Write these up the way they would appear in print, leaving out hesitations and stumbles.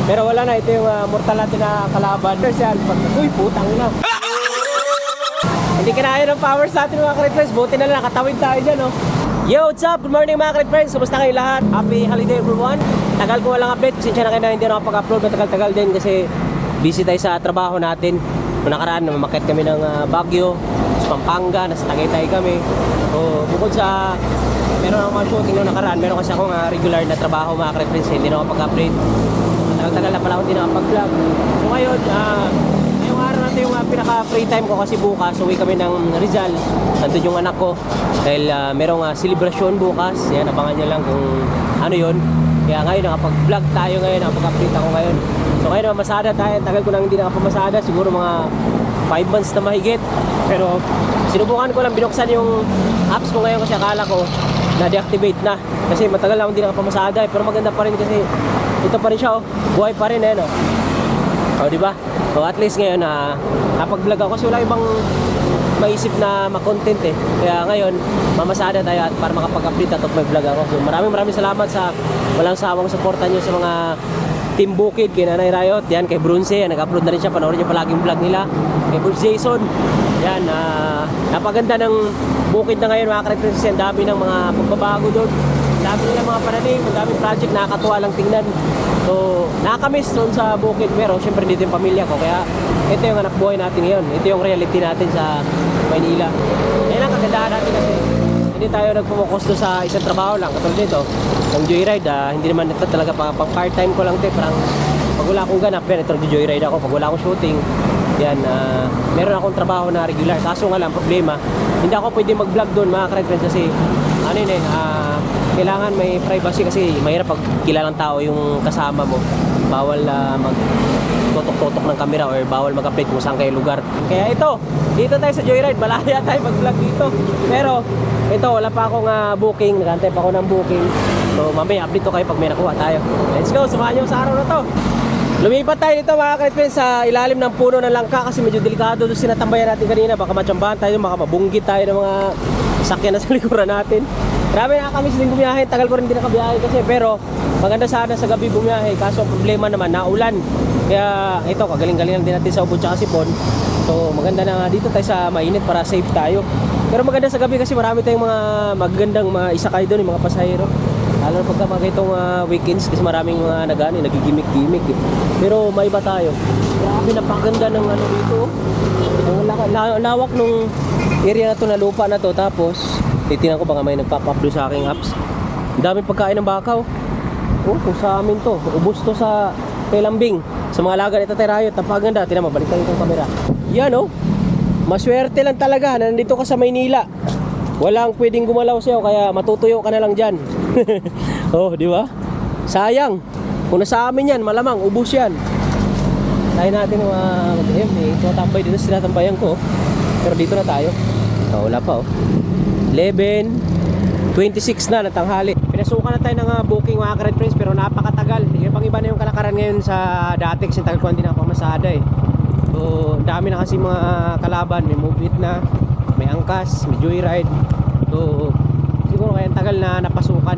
Pero wala na, ito yung mortal natin na kalaban. Uy, putang ina. Hindi kinaya ng powers natin mga Crit Friends. Buti na lang, nakatawid tayo dyan, oh. Yo, what's up? Good morning mga Crit Friends. Kumusta kayo lahat? Happy holiday everyone. Tagal ko walang update. Sinsya na kayo na hindi nakapag-upload. Matagal-tagal din kasi busy tayo sa trabaho natin. Noong nakaraan, mamakit kami ng Baguio, sa Pampanga, nasa Tagaytay kami. So, bukod sa meron akong mga shooting noong nakaraan, meron kasi akong regular na trabaho mga Crit Friends. Hindi na ako pag-update. Tagal-tagal na pala ako hindi nakapag-vlog. So ngayon, ngayong araw natin yung pinaka-free time ko kasi bukas uwi kami ng Rizal. Nandun yung anak ko. Dahil merong celebration bukas. Yan, abangan nyo lang kung ano yun. Kaya ngayon nakapag-vlog tayo ngayon, nakapag-update ako ngayon. So ngayon masada tayo. Tagal ko lang hindi nakapamasada. Siguro mga 5 months na mahigit. Pero sinubukan ko lang binuksan yung apps ko ngayon kasi akala ko na-deactivate na. Kasi matagal lang hindi nakapamasada. Pero maganda pa rin kasi ito pa rin siya, oh. Buhay pa rin, no? O, diba? So, at least ngayon, napag-vlog ako kasi wala ibang maisip na makontent, eh. Kaya ngayon, mamasada tayo at para makapag-update at may vlog ako. So, maraming salamat sa walang sawang suporta nyo sa mga Team Bukid, kay Nanay Riot, yan, kay Brunce, nag-upload na rin siya, panoorin nyo palaging vlog nila. Kay Bruce Jason, yan, napaganda ng Bukid na ngayon, mga Crit Friends, ang dami ng mga pagbabago doon. Dami nilang mga pananim, ang daming project, nakakatuwa lang tingnan. So, nakakamiss doon sa Bukid, pero syempre dito yung pamilya ko. Kaya ito yung anak buhay natin ngayon. Ito yung reality natin sa Maynila. Yan ang kagandahan natin kasi hindi tayo nagpumokus doon sa isang trabaho lang. Katulad dito, ng joyride, hindi naman ito talaga pang part-time ko lang ito. Parang pag wala akong ganap, yan, ito joyride ako. Pag wala akong shooting, yan, meron akong trabaho na regular. Kaso nga lang, problema, hindi ako pwede mag-vlog doon mga Crit Friends kasi ano yun kailangan may privacy kasi mahirap pag kilalang tao yung kasama mo. Bawal mag tutok-tutok ng camera or bawal mag-update kung saan kayo lugar. Kaya dito tayo sa joyride, malaya tayo mag-vlog dito. Pero ito, wala pa akong booking, nagantay pa ako ng booking. So mamaya update to kayo pag may nakuha tayo. Let's go, samahan nyo sa araw na to. Lumipat tayo dito mga Crit Friends sa ilalim ng puno ng langka kasi medyo delikado doon sinatambayan natin kanina. Baka matsambahan tayo, baka mabunggit tayo ng mga sakyan na sa likuran natin. Grabe, nakakamiss din bumiyahe. Tagal ko rin din nakabiyahe kasi, pero maganda sana sa gabi bumiyahe. Kaso ang problema naman, naulan. Kaya ito, kagaling-galing din natin sa Ubod tsaka Sipon. So maganda na dito tayo sa mainit para safe tayo. Pero maganda sa gabi kasi marami tayong mga magagandang mga isakay doon, yung mga pasahero. Lalo na pagka mga itong weekends kasi maraming mga nagigimik-gimik, eh. Pero may iba tayo. Grabe, napakaganda ng ano dito. Ang lawak nung area na to, na lupa na to. Tapos titingnan ko baka may nagpap-up doon sa aking apps. Ang daming pagkain ng bakaw. Oh, kung sa amin to, ubos to sa kay Lambing. Sa mga alaga nito tayo Riot, napakaganda. Tingnan mo, balik tayo itong camera. Yan, oh. Maswerte lang talaga na nandito ka sa Maynila. Walang pwedeng gumalaw sa'yo, kaya matutuyo ka na lang dyan. Oh, di ba? Sayang. Kung nasa amin yan, malamang, ubos yan. Tayo natin mag-aim, eh. Ito tambay dito, sinatambayan ko. Pero dito na tayo. Oh, wala pa, oh. 11:26 na ng tanghali. Pinasukan na tayo ng booking mga Crit Friends, pero napakatagal. Ibang-iba na yung kalakaran ngayon sa dati kasi tagal ko hindi na pamasada, eh. So, dami na kasi mga kalaban. May move it na, may angkas, may joyride. So, siguro kaya tagal na napasukan.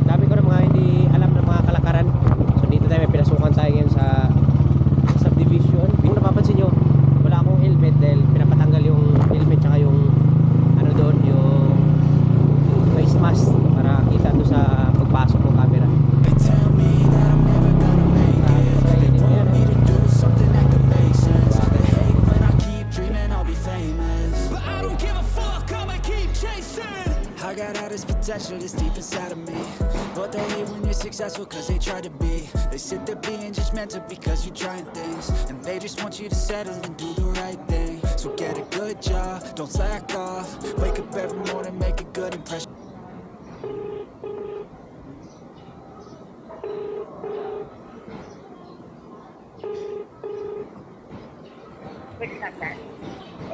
Dami ko na mga hindi alam ng mga kalakaran. So, dito tayo may pinasukan tayo ngayon sa subdivision. Kung napapansin nyo, wala akong helmet dahil pinapatanggal yung helmet tsaka yung ano doon, yung face mask para kita doon sa pagpasok ng camera. I got all this potential that's deep inside of me, but they hate when you're successful cause they try to be. They sit there being judgmental because you're trying things, and they just want you to settle and do the right thing. So get a good job, don't slack off. Wake up every morning, make a good impression.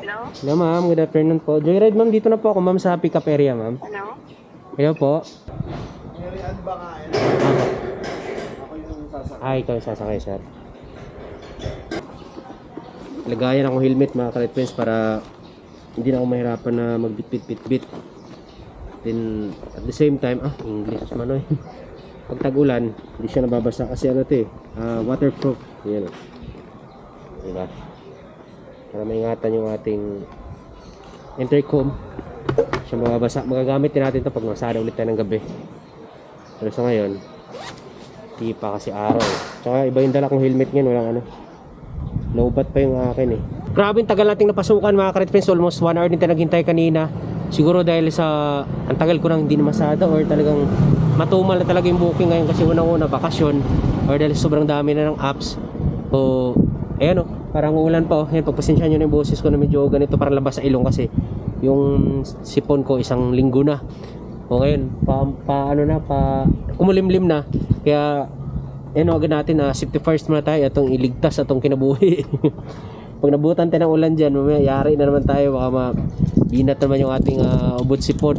Hello? Hello ma'am, good afternoon po. Joyride ma'am, dito na po ako ma'am sa pick-up area ma'am. Ano? Hello po. Area ba nga yan? Ako yung sasakay. Ay, ikaw yung sasakay sir. Lagayan akong helmet mga Crit Friends para hindi na ako mahirapan na magbit-bit-bit-bit. Then at the same time, English manoy. pag tag-ulan, hindi siya nababasa kasi ano to waterproof. Yan. Diba? Para maingatan yung ating intercom. Siya mababasa. Magagamit din natin to pag masada ulit tayo ng gabi. Pero sa ngayon, di pa kasi araw. Tsaka iba yung dala kong helmet ngayon, walang ano. Low-bat pa yung akin eh. Grabe, tagal nating napasukan mga ka-Red Friends. Almost 1 hour din tayo naghintay kanina. Siguro dahil sa ang tagal ko nang hindi namasada or talagang matumal na talaga yung booking ngayon kasi unang-una bakasyon or dahil sobrang dami na ng apps. So, ayan o, parang ulan pa o. Ayan, pagpasensya nyo na yung boses ko na medyo ganito parang labas sa ilong kasi yung sipon ko isang linggo na. O ngayon, kumulimlim na. Kaya, agad natin na safety first muna tayo atong iligtas atong kinabuhi. Pag nabutan tayo ng ulan dyan, mamaya yari na naman tayo, baka mabinat naman yung ating ubod sipon.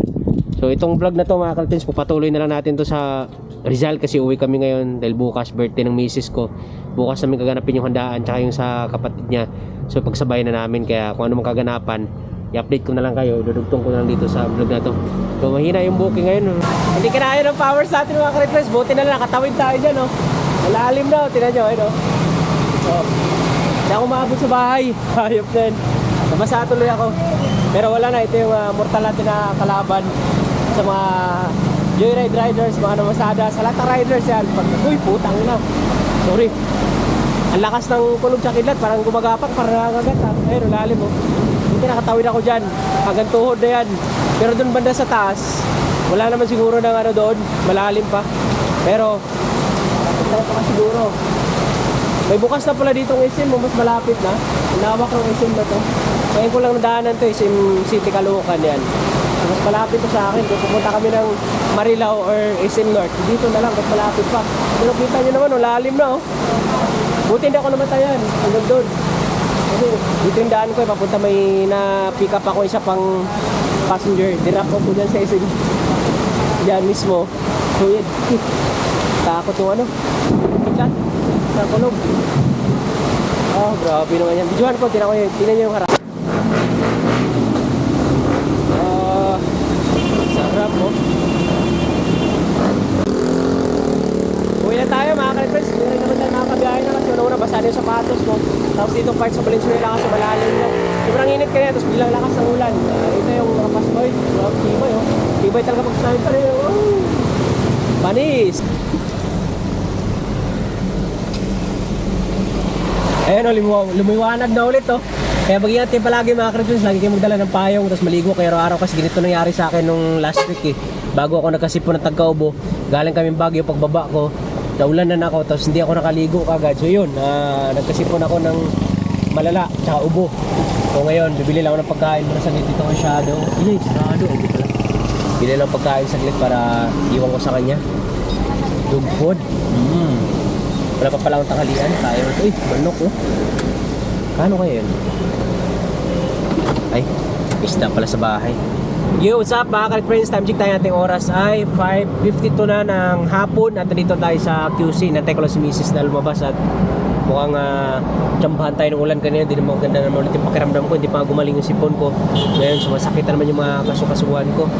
So itong vlog na to mga kaltins, pupatuloy na lang natin to sa Rizal kasi uwi kami ngayon dahil bukas birthday ng misis ko. Bukas namin kaganapin yung handaan tsaka yung sa kapatid niya. So pagsabay na namin, kaya kung ano mang kaganapan, i-update ko na lang kayo, idudugtong ko na lang dito sa vlog na to. So mahina yung booking ngayon. Hindi kinaya ng powers natin mga ka-Red, buti na lang nakatawid tayo dyan. Malalim na, tinan nyo. So, hindi ako maabot sa bahay. Hayop din. Nabasa tuloy ako. Pero wala na, ito yung mortal natin na kalaban sa mga joyride riders, mga namasada, sa lahat ng riders yan. Pag, uy, putang na. Sorry. Ang lakas ng kulog sa kidlat, parang gumagapak, parang nangangagat. Ayun, lalim mo. Hindi nakatawid ako dyan. Hanggang tuhod na yan. Pero doon banda sa taas, wala naman siguro ng ano doon. Malalim pa. Pero, tayo pa siguro. May bukas na pala dito ng SM, mas malapit na. Inawak ng SM na to. Ngayon ko lang nadaanan to, SM City Caloocan yan. Mas malapit to sa akin. Kung pupunta kami ng Marilao or SM North, dito na lang, mas malapit pa. Pero kita nyo naman, lalim na. Buti hindi ako namatayan. Hanggang doon. Kasi dito yung daan ko, papunta may na-pick up ako isa pang passenger. Dirap ko po dyan sa SM. Diyan mismo. So yun. Takot yung ano. Chat. Sa kulog. Oh, grabe naman yan. Videohan ko, tinan nyo yung harap. Sarap mo. Uwi na tayo mga ka-Red Friends. Hindi rin naman tayo makakabiyahe na kasi una basa na yung sapatos mo. Tapos dito part sa Valenzuela kasi malalim na. Sobrang init kanina, tapos bilang lakas ng ulan. Ito yung mga pasboy. Tibay oh. Tibay talaga pag sinabi pa rin. Panis! Ayan lumiwanag na ulit Kaya mag-ingat kayo palagi mga ka-Red Friends. Lagi kayo magdala ng payong, tapos maligo kayo araw-araw kasi ganito nangyari sa akin nung last week Bago ako nagkasipon ng Tagkaubo, galing kami Baguio, pagbaba ko naulan na ako, tapos hindi ako nakaligo kagad. So yun, nagkasipon ako ng malala, tsaka ubo. So ngayon, bibili lang ako ng pagkain muna saglit dito ng shadow. Sarado, ubo pala. Bili lang pagkain saglit para iwan ko sa kanya. Dog food. Wala pa pala akong tanghalian. Tayo. Uy, manok Kano kaya yun? Ay, isda pala sa bahay. Yo, what's up mga ka-Red Friends? Time check tayo, nating oras ay 5:52 na ng hapon. At nandito tayo sa QC. Nantay ko lang si Mrs. na lumabas at mukhang tsambahan tayo ng ulan kanina. Hindi naman ganda naman ulit yung pakiramdam ko. Hindi pa gumaling yung sipon ko. Ngayon, sumasakit na naman yung mga kasukasuhan ko.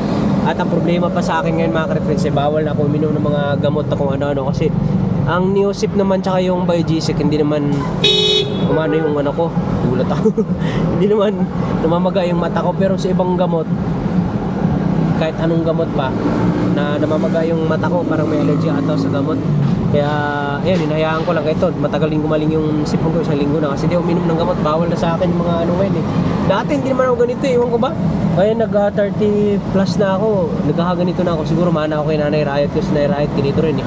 At ang problema pa sa akin ngayon mga ka-Red Friends, bawal na ako uminom ng mga gamot na kung ano-ano kasi ang Neosip naman tsaka yung Biogesic hindi naman kumano yung ano ko, gulat ako. Hindi naman namamaga yung mata ko, pero sa ibang gamot kahit anong gamot pa na namamaga yung mata ko, parang may allergy ata sa gamot. Kaya ayan, hinahayaan ko lang ito. Matagal din gumaling yung sipon ko, isang linggo na kasi di uminom ng gamot, bawal na sa akin yung mga ano ngayon Dati hindi naman ako ganito ewan ko ba. Kaya nag 30 plus na ako, nagkakaganito na ako. Siguro mana ako kay Nanay Riot kasi Nanay Riot ganito rin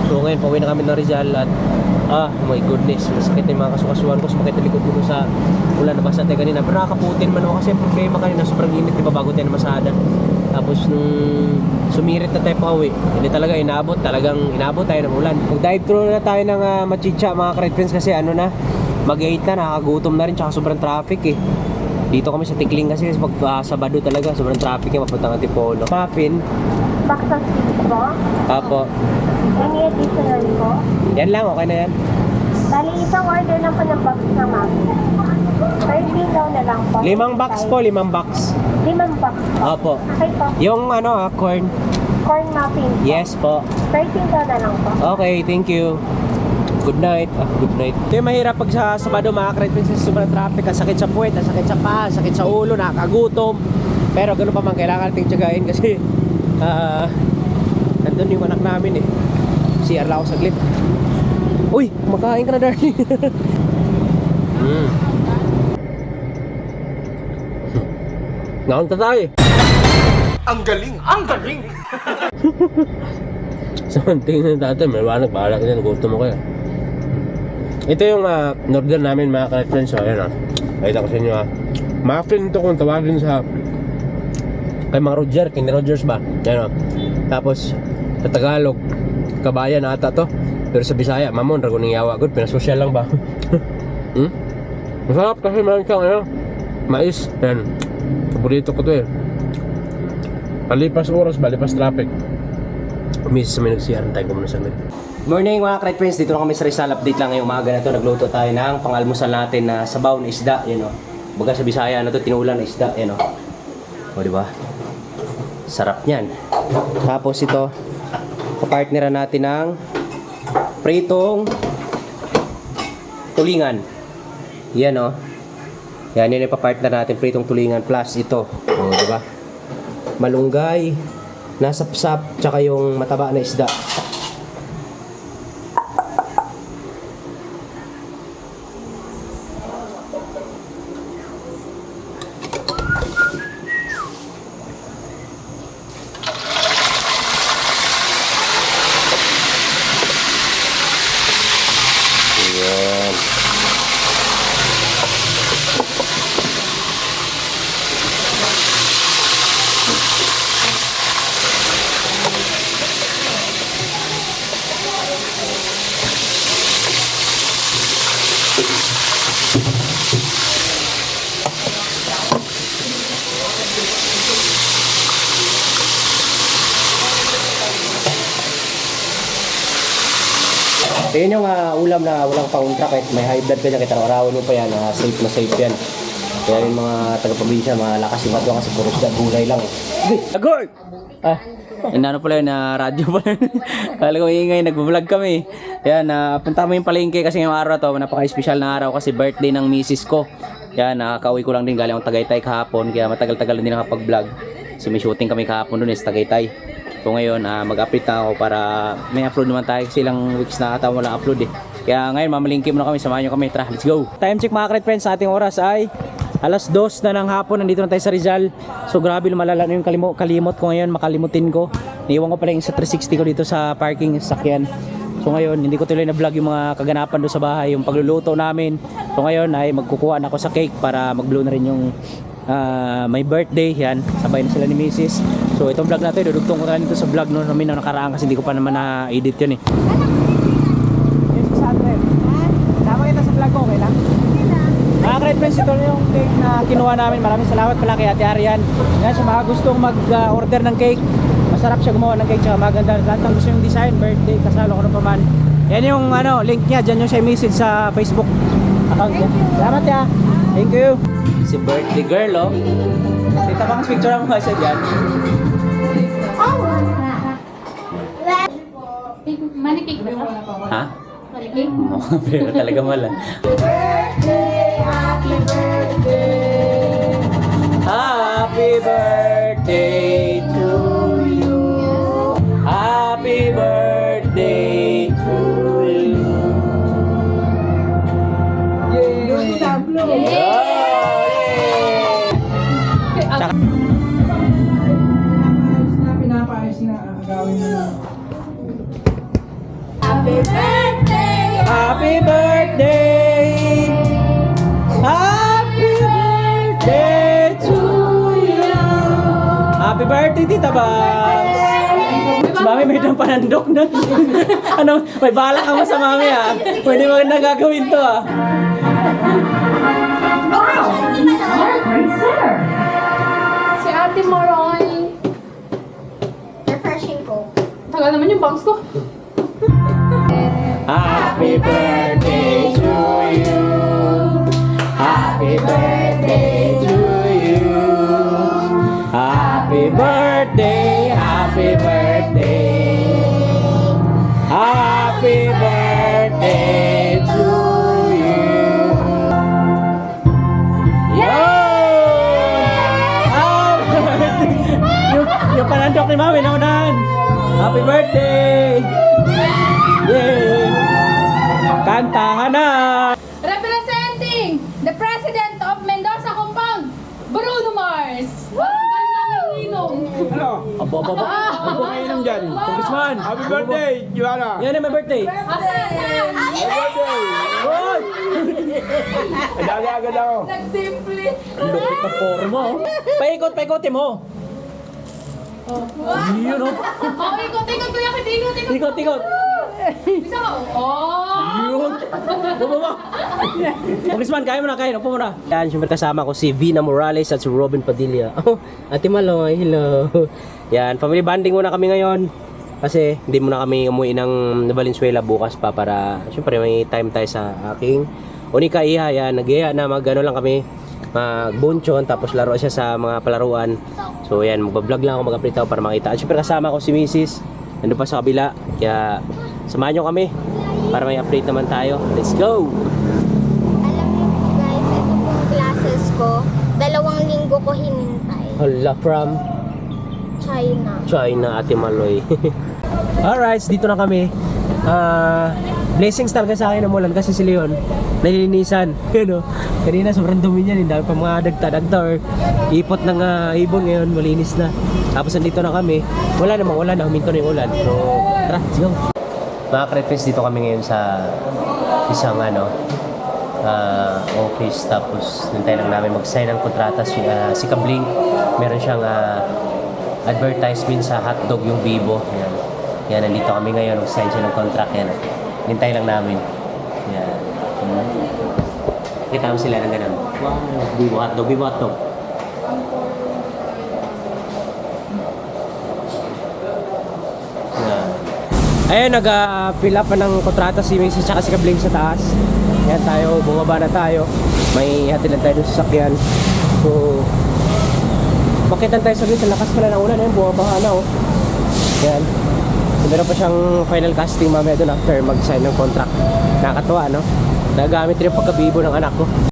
So ngayon, pauwi na kami ng Rizal at oh my goodness, masakit na yung mga kasukasuhan ko, sumakit na likod ko sa ulan na basa tayo kanina. Pero nakaputin man ako kasi problema kanina, sobrang init, diba, bago tayo na masada. Tapos nung sumirit na tayo pa uwi, hindi talaga inabot tayo ng ulan. Mag-dive through na tayo ng Machicha mga ka-Red Friends kasi ano na, mag-8 na, nakakagutom na rin, tsaka sobrang traffic Dito kami sa Tikling kasi pag Sabado talaga, sobrang traffic mapunta ng Antipolo. Muffin. Baksa po? Apo. Any additional po? Yan lang, okay na yan. Bali, isang order lang po ng box na muffin. Per kilo na lang po. 5 box po, 5 box. 5 box po. Opo. Okay po. Yung corn. corn muffin po. Yes po. 13 daw na lang po. Okay, thank you. Good night. Good night. Ito yung mahirap pag sa Sabado mga ka-Red Princess, sobrang traffic, ang sakit sa puwet, ang sakit sa paa, ang sakit sa ulo, nakakagutom. Pero ganoon pa man, kailangan nating tiyagain kasi nandun yung anak namin eh. CR lang ako saglit. Uy, kumakain ka na, darling. Naunta tayo. Ang galing! Ang galing! So, tingnan natin, may wanag, bahala ka dyan, gusto mo kaya. Ito yung order namin mga ka-Red Friends. So, ayan pakita ko sa inyo muffin ito kung tawagin sa kay mga Roger, kay ni Rogers ba. Ayan tapos sa Tagalog, kabayan ata to. Pero sa Bisaya, mamon, raguning yawa. Good, pinasosyal lang ba? Masarap kasi meron siyang mais. Ayan, paborito ko to eh. Palipas oras ba, lipas traffic. Miss, may nagsiyaran tayo kung muna sa amin. Morning mga ka-Red Friends, dito na kami sa Rizal. Update lang ngayong umaga na to. Nagluto tayo ng pangalmusal natin na sabaw na isda. Yan o. Baga sa Bisaya na to, tinulan na isda. Yan o. O diba? Sarap niyan. Tapos ito, kapartneran natin ng pritong tulingan. Yan o. Yan yun yung papartner natin, pritong tulingan plus ito. O diba? Malunggay, nasapsap, tsaka yung mataba na isda. Ayan. So yun yung ulam na walang panguntra kahit may high blood ka dyan, kahit araw-araw mo pa yan, safe na safe yan. Kaya yung mga taga-probinsya, malakas yung matwa kasi puro isda gulay lang eh. Agor! Ano pala yun, radyo pala yun. Kala ko ingay, nag-vlog kami. Yan, punta mo yung palengke kasi ngayong araw to, napaka-special na araw kasi birthday ng misis ko. Yan, nakaka-uwi ko lang din galing akong Tagaytay kahapon, kaya matagal-tagal din nakapag-vlog. So may shooting kami kahapon dun sa Tagaytay. So ngayon, mag-update na ako para may upload naman tayo kasi ilang weeks na ata walang upload eh. Kaya ngayon, mamalingki muna kami, samahan nyo kami. Tara, let's go! Time check mga ka-Red Friends, sa ating oras ay alas 2 na ng hapon, nandito na tayo sa Rizal. So grabe, malala na yung kalimot ko ngayon, makalimutin ko. Naiwan ko pala yung sa 360 ko dito sa parking sakyan. So ngayon, hindi ko tuloy na vlog yung mga kaganapan doon sa bahay, yung pagluluto namin. So ngayon ay magkukuha na ako sa cake para mag-blow na rin yung may birthday. Yan, sabay na sila ni Mrs. So itong vlog natin, dudugtong ko na rin ito sa vlog noon namin na nakaraan kasi hindi ko pa naman na-edit yun eh. Yes, sa atin. Tama kita sa vlog ko, okay lang? Mga ka-Red Friends, ito na yung cake na kinuha namin. Maraming salamat pala kay Ate Arian. Yan, sa mga gustong mag-order ng cake, masarap siya gumawa ng cake, tsaka maganda. Lahat ng gusto yung design, birthday, kasalo ko na pa man. Yan yung link niya, dyan yung siya message sa Facebook account niya. Salamat ya. Thank you. Si birthday girl, oh. Tita, bang picture mo nga siya dyan? Manikik ba ito? Ha? Manikik? Pero talaga mala. Happy birthday! Happy birthday to you. Happy birthday to you. Yay! Yay! Happy birthday! Happy birthday! Happy birthday to you! Happy birthday, Tita Bang! Si Mami may dang panandok na. Ano, may balak ka mo sa Mami ah. Pwede mo na gagawin to ah. Si Ate Moroy. Refreshing ko. Tagal naman yung bangs ko. Happy birthday to you. Happy birthday to you. Happy birthday, happy birthday. ni Mami, naunahan. Happy birthday! Yay! Kantahan na! Representing the President of Mendoza Compound, Bruno Mars. Abo. Abo kayo nang dyan. Congressman! Happy birthday, Joanna! Yan my birthday. Hoy! Agad-agad ako. Nagsimple. Ang lupit na forma, oh. Paikot mo. Yun, oh. Oh, ikot, kuya, ikot. Ikot. Bisa ko. Oh! Yun. Bumaba. Congressman, kaya mo na. Upo mo na. Yan, siyempre kasama ko si Vina Morales at si Robin Padilla. Oh, Ate Maloy, hello. Yan, family bonding muna kami ngayon. Kasi hindi muna kami umuwi ng Valenzuela bukas pa para siyempre may time tayo sa aking unika iha. Yan, nag-iya na mag-ano lang kami, magbunchon, tapos laro siya sa mga palaruan. So yan, magbablog lang ako, mag-update ako para makita. At siyempre kasama ko si Mrs. Nandun pa sa kabila. Kaya samahan nyo kami para may update naman tayo. Let's go! Alam niyo po guys, ito pong glasses ko. 2 linggo ko hinintay. Hala, from China, Ate Maloy. Alright, dito na kami. Blessings talaga sa akin ng mulan kasi si Leon nalilinisan. Yun, kanina sobrang dumi niyan, dahil pa mga dagta or ipot ng ibon, ngayon malinis na. Tapos nandito na kami, wala namang ulan, huminto na yung ulan. So tara, let's go. Mga ka-friends, dito kami ngayon sa isang office, tapos nantay lang namin mag-sign ng kontrata si Kabling. Meron siyang advertisement sa hotdog yung Vivo. Yan, nandito kami ngayon, mag-sign siya ng contract. Yan, nintay lang namin. Yan. Kita mo sila ng ganun. Wow, Vivo hotdog. Yan. Ayun, nag-fill up pa ng kontrata si Mrs. at si Kabling sa taas. Yan tayo, bumaba na tayo. May hatid lang tayo sa sasakyan. So, makitan tayo sa lakas pala ng ulan. Ayun, bumabaha na, oh. Yan. So, meron pa siyang final casting mamaya doon after mag-sign ng contract. Nakakatuwa, no? Nagamit rin yung pagkabibo ng anak ko.